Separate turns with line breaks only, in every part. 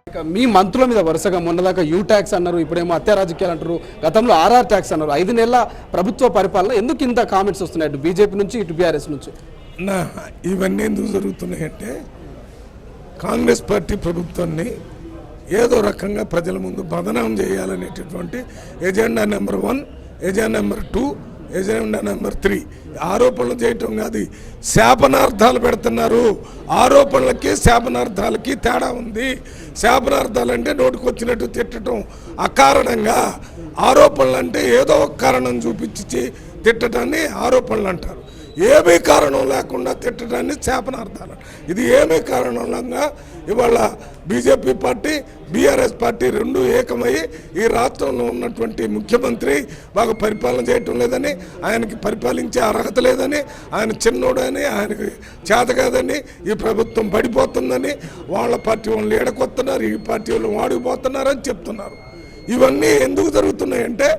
మీ మంత్రుల మీద వరుసగా మొన్నదాకా యూ ట్యాక్స్ అన్నారు, ఇప్పుడేమో హత్య రాజకీయాలు అంటారు, గతంలో ఆర్ఆర్ ట్యాక్స్ అన్నారు. 5 నెలల ప్రభుత్వ పరిపాలన ఎందుకు ఇంత కామెంట్స్ వస్తున్నాయి అటు బీజేపీ నుంచి ఇటు బీఆర్ఎస్ నుంచి?
ఇవన్నీ ఎందుకు జరుగుతున్నాయంటే కాంగ్రెస్ పార్టీ ప్రభుత్వాన్ని ఏదో రకంగా ప్రజల ముందు బదనాం చేయాలనేటటువంటి agenda number 1, agenda number 2, agenda number 3 ఆరోపణలు చేయటం కాదు, శాపనార్థాలు పెడుతున్నారు. ఆరోపణలకి శాపనార్థాలకి తేడా ఉంది. శాపనార్థాలు అంటే నోటికొచ్చినట్టు తిట్టడం అకారణంగా, ఆరోపణలు అంటే ఏదో ఒక కారణం చూపించి తిట్టడాన్ని ఆరోపణలు అంటారు. ఏమీ కారణం లేకుండా తిట్టడాన్ని శాపనార్థాలు. ఇది ఏమీ కారణంగా ఇవాళ బీజేపీ పార్టీ బీఆర్ఎస్ పార్టీ రెండు ఏకమై ఈ రాష్ట్రంలో ఉన్నటువంటి ముఖ్యమంత్రి బాగా పరిపాలన చేయటం లేదని, ఆయనకి పరిపాలించే అర్హత లేదని, ఆయన చిన్నోడని, ఆయనకి చేత కాదని, ఈ ప్రభుత్వం పడిపోతుందని వాళ్ళ పార్టీ వాళ్ళు ఏడకొస్తున్నారు, ఈ పార్టీ వాళ్ళు వాడిపోతున్నారని చెప్తున్నారు. ఇవన్నీ ఎందుకు జరుగుతున్నాయంటే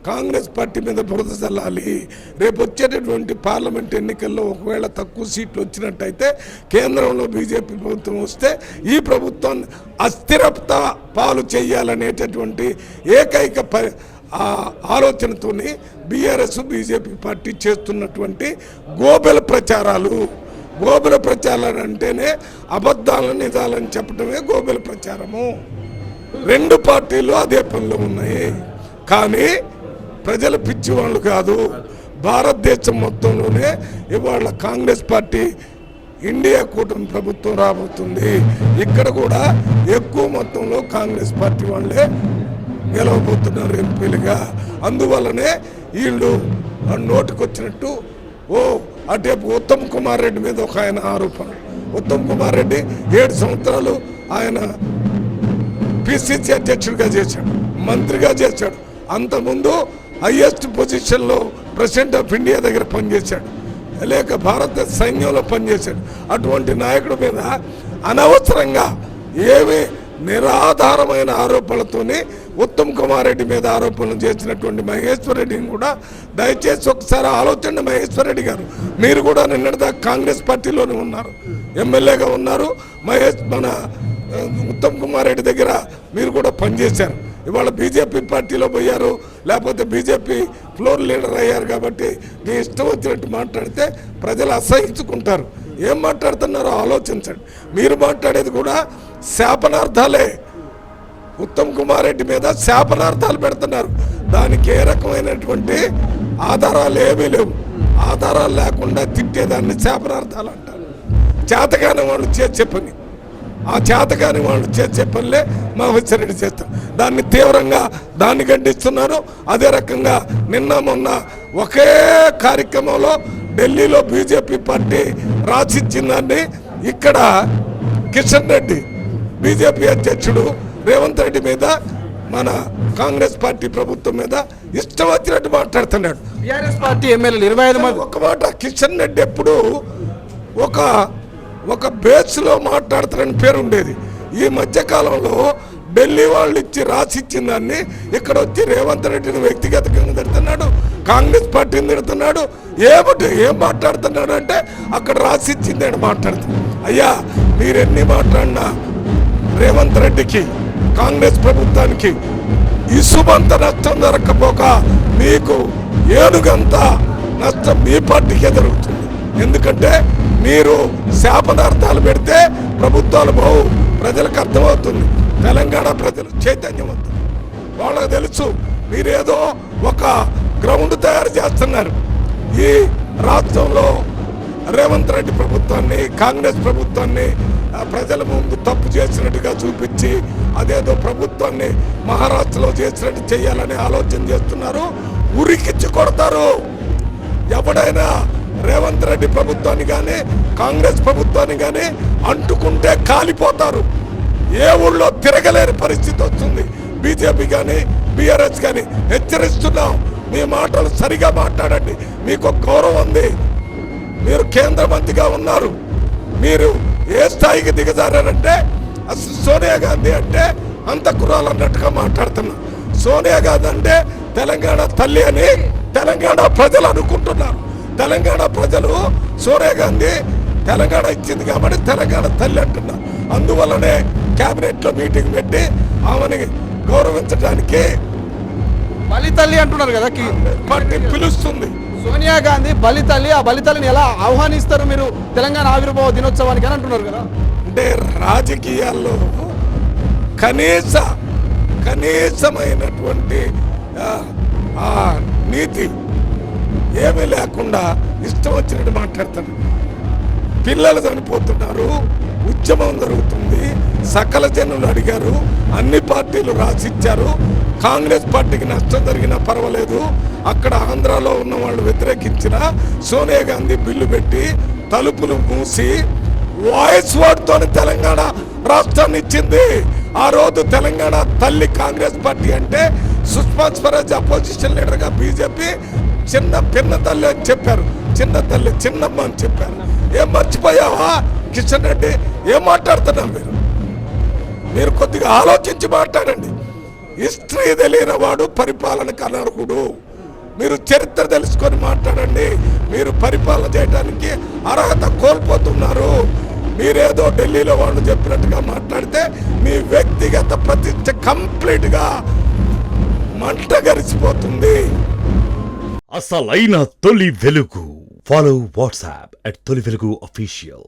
కాంగ్రెస్ పార్టీ మీద బురద చల్లాలి. రేపు వచ్చేటటువంటి పార్లమెంట్ ఎన్నికల్లో ఒకవేళ తక్కువ సీట్లు వచ్చినట్టయితే, కేంద్రంలో బీజేపీ ప్రభుత్వం వస్తే ఈ ప్రభుత్వాన్ని అస్థిరత పాలు చేయాలనేటటువంటి ఏకైక ఆలోచనతో బీఆర్ఎస్ బీజేపీ పార్టీ చేస్తున్నటువంటి గోబెల ప్రచారాలు అంటేనే అబద్ధాలను నిజాలని చెప్పడమే గోబెల ప్రచారము. రెండు పార్టీలు అదే పనిలో ఉన్నాయి. కానీ ప్రజల పిచ్చి వాళ్ళు కాదు. భారతదేశం మొత్తంలోనే ఇవాళ కాంగ్రెస్ పార్టీ ఇండియా కూటమి ప్రభుత్వం రాబోతుంది. ఇక్కడ కూడా ఎక్కువ మొత్తంలో కాంగ్రెస్ పార్టీ వాళ్ళే గెలవబోతున్నారు ఎంపీలుగా. అందువల్లనే వీళ్ళు నోటికొచ్చినట్టు అటేపు ఉత్తమ్ కుమార్ రెడ్డి మీద ఒక ఆయన ఆరోపణ. ఉత్తమ్ కుమార్ రెడ్డి 7 సంవత్సరాలు ఆయన పిసిసి అధ్యక్షుడిగా చేశాడు, మంత్రిగా చేశాడు. అంతకుముందు హైయెస్ట్ పొజిషన్లో ప్రెసిడెంట్ ఆఫ్ ఇండియా దగ్గర పనిచేశాడు, లేక భారత సైన్యంలో పనిచేశాడు. అటువంటి నాయకుడి మీద అనవసరంగా ఏమి నిరాధారమైన ఆరోపణలతోని ఉత్తమ్ కుమార్ రెడ్డి మీద ఆరోపణలు చేసినటువంటి మహేశ్వర్ రెడ్డిని కూడా దయచేసి ఒకసారి ఆలోచండి. మహేశ్వర్ రెడ్డి గారు, మీరు కూడా నిన్నటిదాకా కాంగ్రెస్ పార్టీలోనే ఉన్నారు, ఎమ్మెల్యేగా ఉన్నారు. మన ఉత్తమ్ కుమార్ రెడ్డి దగ్గర మీరు కూడా పనిచేశారు. ఇవాళ బీజేపీ పార్టీలో పోయారు, లేకపోతే బీజేపీ ఫ్లోర్ లీడర్ అయ్యారు. కాబట్టి మీ ఇష్టం వచ్చినట్టు మాట్లాడితే ప్రజలు అసహించుకుంటారు. ఏం మాట్లాడుతున్నారో ఆలోచించండి. మీరు మాట్లాడేది కూడా శాపనార్థాలే. ఉత్తమ్ కుమార్ రెడ్డి మీద శాపనార్థాలు పెడుతున్నారు. దానికి ఏ రకమైనటువంటి ఆధారాలు ఏమీ లేవు. ఆధారాలు లేకుండా తిట్టేదాన్ని శాపనార్థాలు అంటారు. చేతగానే వాళ్ళు చేసే పని, ఆ చేతగాని వాళ్ళు చేసే పనిలే మహేశ్వర్ రెడ్డి చేస్తారు. దాన్ని తీవ్రంగా దాన్ని ఖండిస్తున్నారు. అదే రకంగా నిన్న మొన్న ఒకే కార్యక్రమంలో ఢిల్లీలో బీజేపీ పార్టీ రాసిచ్చిందాన్ని ఇక్కడ కిషన్ రెడ్డి బీజేపీ అధ్యక్షుడు రేవంత్ రెడ్డి మీద, మన కాంగ్రెస్ పార్టీ ప్రభుత్వం మీద ఇష్టం వచ్చినట్టు మాట్లాడుతున్నాడు.
బీఆర్ఎస్ పార్టీ ఎమ్మెల్యేలు 25 మంది.
ఒక మాట, కిషన్ రెడ్డి ఎప్పుడు ఒక బేస్లో మాట్లాడతారని పేరు ఉండేది. ఈ మధ్యకాలంలో ఢిల్లీ వాళ్ళు ఇచ్చి రాసిచ్చిన దాన్ని ఇక్కడ వచ్చి రేవంత్ రెడ్డిని వ్యక్తిగతంగా తిడుతున్నాడు, కాంగ్రెస్ పార్టీని తిడుతున్నాడు. ఏం మాట్లాడుతున్నాడు అంటే అక్కడ రాసిచ్చింది అని మాట్లాడుతున్నాడు. అయ్యా, మీరెన్ని మాట్లాడినా రేవంత్ రెడ్డికి, కాంగ్రెస్ ప్రభుత్వానికి ఇసుమంత నష్టం జరగకపోక మీకు ఏనుగంత నష్టం మీ పార్టీకే జరుగుతుంది. ఎందుకంటే మీరు శాపనార్థాలు పెడితే ప్రభుత్వాలు బావు, ప్రజలకు అర్థమవుతుంది. తెలంగాణ ప్రజలు చైతన్యవంతులు, వాళ్ళకు తెలుసు మీరేదో ఒక గ్రౌండ్ తయారు చేస్తున్నారు. ఈ రాష్ట్రంలో రేవంత్ రెడ్డి ప్రభుత్వాన్ని, కాంగ్రెస్ ప్రభుత్వాన్ని ప్రజల ముందు తప్పు చేసినట్టుగా చూపించి అదేదో ప్రభుత్వాన్ని మహారాష్ట్రలో చేసినట్టు చేయాలని ఆలోచన చేస్తున్నారు. ఉరికిచ్చి కొడతారు. ఎవడైనా రేవంత్ రెడ్డి ప్రభుత్వాన్ని కానీ కాంగ్రెస్ ప్రభుత్వాన్ని కానీ అంటుకుంటే కాలిపోతారు. ఏ ఊళ్ళో తిరగలేని పరిస్థితి వస్తుంది. బీజేపీ కానీ బీఆర్ఎస్ కానీ హెచ్చరిస్తున్నాం, మీ మాటలు సరిగా మాట్లాడండి. మీకు ఒక గౌరవం ఉంది, మీరు కేంద్ర మంత్రిగా ఉన్నారు. మీరు ఏ స్థాయికి దిగజారంటే అసలు సోనియా గాంధీ అంటే అంతఃకురాలు అన్నట్టుగా మాట్లాడుతున్నారు. సోనియా గాంధీ అంటే తెలంగాణ తల్లి అని తెలంగాణ ప్రజలు అనుకుంటున్నారు. తెలంగాణ ప్రజలు సోనియా గాంధీ తెలంగాణ ఇచ్చింది కాబట్టి తెలంగాణ తల్లి అంటున్నారు. అందువల్లనే క్యాబినెట్లో మీటింగ్ పెట్టి ఆమెని గౌరవించడానికి
బలితల్లి అంటున్నారు కదా
పార్టీ పిలుస్తుంది.
సోనియా గాంధీ బలితల్లి, ఆ బలితల్లిని ఎలా ఆహ్వానిస్తారు మీరు తెలంగాణ ఆవిర్భావ దినోత్సవానికి అని అంటున్నారు కదా.
అంటే రాజకీయాల్లో కనీసమైనటువంటి ఆ నీతి ఏమీ లేకుండా ఇష్టం వచ్చినట్టు మాట్లాడతాడు. పిల్లలు చనిపోతున్నారు, ఉద్యమం జరుగుతుంది, సకల జనులు అడిగారు, అన్ని పార్టీలు రాసిచ్చారు. కాంగ్రెస్ పార్టీకి నష్టం జరిగినా పర్వాలేదు, అక్కడ ఆంధ్రాలో ఉన్న వాళ్ళు వ్యతిరేకించిన సోనియా గాంధీ బిల్లు పెట్టి తలుపులు మూసి వాయిస్ ఓట్తో తెలంగాణ రాష్ట్రాన్ని ఇచ్చింది. ఆ రోజు తెలంగాణ తల్లి కాంగ్రెస్ పార్టీ అంటే సుష్మా స్వరాజ్ అపోజిషన్ లీడర్గా బీజేపీ చిన్న పిన్న తల్లి అని చెప్పారు, చిన్న తల్లి చిన్నమ్మ అని చెప్పారు. ఏం మర్చిపోయావా కిషన్ రెడ్డి? ఏం మాట్లాడుతున్నారు మీరు? కొద్దిగా ఆలోచించి మాట్లాడండి. హిస్టరీ తెలియని వాడు పరిపాలనకు అనర్హుడు. మీరు చరిత్ర తెలుసుకొని మాట్లాడండి. మీరు పరిపాలన చేయడానికి అర్హత కోల్పోతున్నారు. మీరేదో ఢిల్లీలో వాళ్ళు చెప్పినట్టుగా మాట్లాడితే మీ వ్యక్తిగత ప్రతిష్ట కంప్లీట్గా మంట గరిచిపోతుంది.
అసలైన తొలి వెలుగు. ఫాలో వాట్సాప్ @తొలి వెలుగు official.